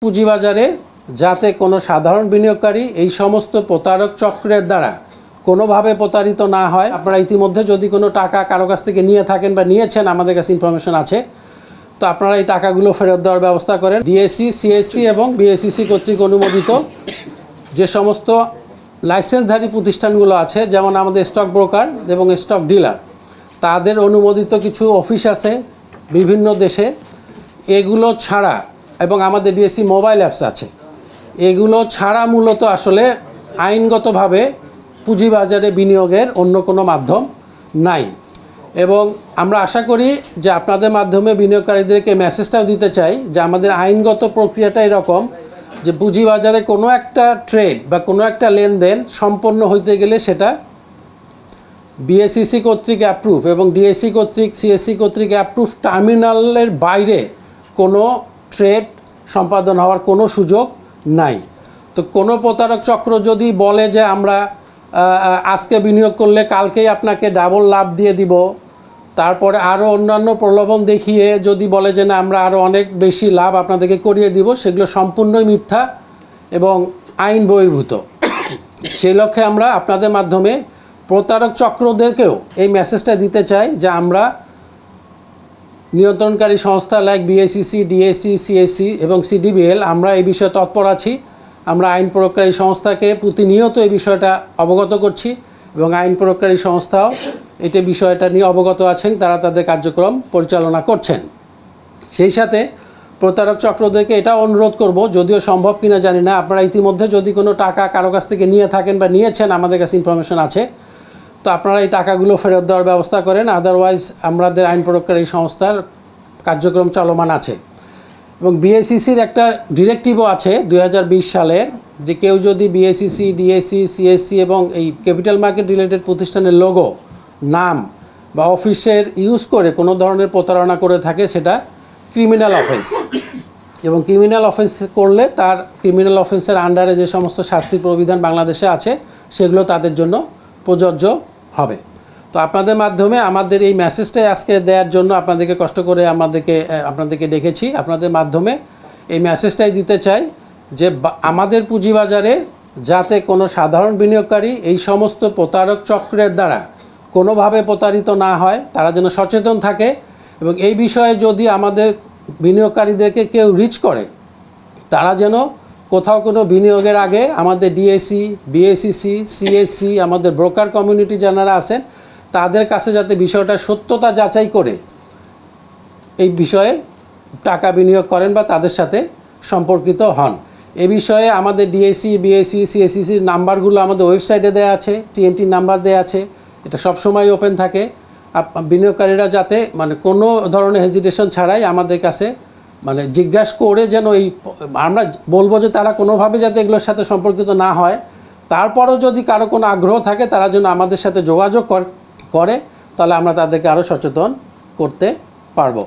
পুঁজিবাজারে যাতে কোনো সাধারণ বিনিয়োগকারী এই সমস্ত প্রতারক চক্রের দ্বারা কোনোভাবে প্রতারিত না হয়। আপনারা ইতিমধ্যে যদি কোনো টাকা কারো কাছ থেকে নিয়ে থাকেন বা নিয়েছেন, আমাদের কাছে ইনফরমেশন আছে, তো আপনারা এই টাকাগুলো ফেরত দেওয়ার ব্যবস্থা করেন। ডিএসসি, সিএসসি এবং বিএসইসি কর্তৃক অনুমোদিত যে সমস্ত লাইসেন্সধারী প্রতিষ্ঠানগুলো আছে, যেমন আমাদের স্টক ব্রোকার এবং স্টক ডিলার, তাদের অনুমোদিত কিছু অফিস আছে বিভিন্ন দেশে। এগুলো ছাড়া এবং আমাদের ডিএসসি মোবাইল অ্যাপস আছে, এগুলো ছাড়া মূলত আসলে আইনগতভাবে পুঁজিবাজারে বিনিয়োগের অন্য কোনো মাধ্যম নাই। এবং আমরা আশা করি যে আপনাদের মাধ্যমে বিনিয়োগকারীদেরকে মেসেজটাও দিতে চাই যে আমাদের আইনগত প্রক্রিয়াটা এরকম যে পুঁজিবাজারে কোনো একটা ট্রেড বা কোনো একটা লেনদেন সম্পন্ন হইতে গেলে সেটা বিএসইসি কর্তৃক অ্যাপ্রুভ এবং ডিএসসি কর্তৃক, সিএসসি কর্তৃক অ্যাপ্রুভ টার্মিনালের বাইরে কোনো ট্রেড সম্পাদন হওয়ার কোনো সুযোগ নাই। তো কোনো প্রতারক চক্র যদি বলে যে আমরা আজকে বিনিয়োগ করলে কালকেই আপনাকে ডাবল লাভ দিয়ে দিব, তারপরে আরও অন্যান্য প্রলোভন দেখিয়ে যদি বলে যে না আমরা আরও অনেক বেশি লাভ আপনাদেরকে করিয়ে দিব, সেগুলো সম্পূর্ণই মিথ্যা এবং আইন বহির্ভূত। সেই লক্ষ্যে আমরা আপনাদের মাধ্যমে প্রতারক চক্রদেরকেও এই মেসেজটা দিতে চাই যে আমরা নিয়ন্ত্রণকারী সংস্থা লাইক বিএসইসি, ডিএসসি, সিএসসি এবং সিডিবিএল আমরা এই বিষয়ে তৎপর আছি। আমরা আইন প্রয়োগকারী সংস্থাকে প্রতিনিয়ত এই বিষয়টা অবগত করছি এবং আইন প্রয়োগকারী সংস্থাও এটা বিষয়টা নিয়ে অবগত আছেন, তারা তাদের কার্যক্রম পরিচালনা করছেন। সেই সাথে প্রতারক চক্রদেরকে এটাও অনুরোধ করব, যদিও সম্ভব কিনা জানি না, আপনারা ইতিমধ্যে যদি কোনো টাকা কারো কাছ থেকে নিয়ে থাকেন বা নিয়েছেন, আমাদের কাছে ইনফরমেশন আছে, তো আপনারা এই টাকাগুলো ফেরত দেওয়ার ব্যবস্থা করেন। আদারওয়াইজ আমাদের আইন প্রয়োগকারী সংস্থার কার্যক্রম চলমান আছে। এবং বিএসইসির একটা ডিরেক্টিভও আছে 2020 সালের, যে কেউ যদি বিএসইসি, ডিএসসি, সিএসসি এবং এই ক্যাপিটাল মার্কেট রিলেটেড প্রতিষ্ঠানের লোগো, নাম বা অফিসের ইউজ করে কোনো ধরনের প্রতারণা করে থাকে, সেটা ক্রিমিনাল অফেন্স। এবং ক্রিমিনাল অফেন্স করলে তার ক্রিমিনাল অফেন্সের আন্ডারে যে সমস্ত শাস্তির প্রবিধান বাংলাদেশে আছে সেগুলো তাদের জন্য প্রযোজ্য হবে। তো আপনাদের মাধ্যমে আমাদের এই মেসেজটাই আজকে দেওয়ার জন্য আপনাদেরকে কষ্ট করে আপনাদেরকে ডেকেছি। আপনাদের মাধ্যমে এই মেসেজটাই দিতে চাই যে আমাদের পুঁজিবাজারে যাতে কোনো সাধারণ বিনিয়োগকারী এই সমস্ত প্রতারক চক্রের দ্বারা কোনোভাবে প্রতারিত না হয়, তারা যেন সচেতন থাকে। এবং এই বিষয়ে যদি আমাদের বিনিয়োগকারীদেরকে কেউ রিচ করে, তারা যেন কোথাও কোনো বিনিয়োগের আগে আমাদের ডিএসসি, বিএসইসি, সিএসসি, আমাদের ব্রোকার কমিউনিটি যারা আছেন তাদের কাছে যাতে বিষয়টা সত্যতা যাচাই করে এই বিষয়ে টাকা বিনিয়োগ করেন বা তাদের সাথে সম্পর্কিত হন। এ বিষয়ে আমাদের ডিএসসি, বিএসসি, সিএসসির নাম্বারগুলো আমাদের ওয়েবসাইটে দেওয়া আছে, টিএনটি নাম্বার দেওয়া আছে, এটা সবসময় ওপেন থাকে। বিনিয়োগকারীরা যাতে কোনো ধরনের হেজিটেশন ছাড়াই আমাদের কাছে জিজ্ঞাসা করে যেন আমরা বলবো যে তারা কোনোভাবে যাতে এগুলোর সাথে সম্পর্কিত না হয়। তারপরও যদি কারো কোনো আগ্রহ থাকে তারা যেন আমাদের সাথে যোগাযোগ করে, তাহলে আমরা তাদেরকে আরও সচেতন করতে পারবো।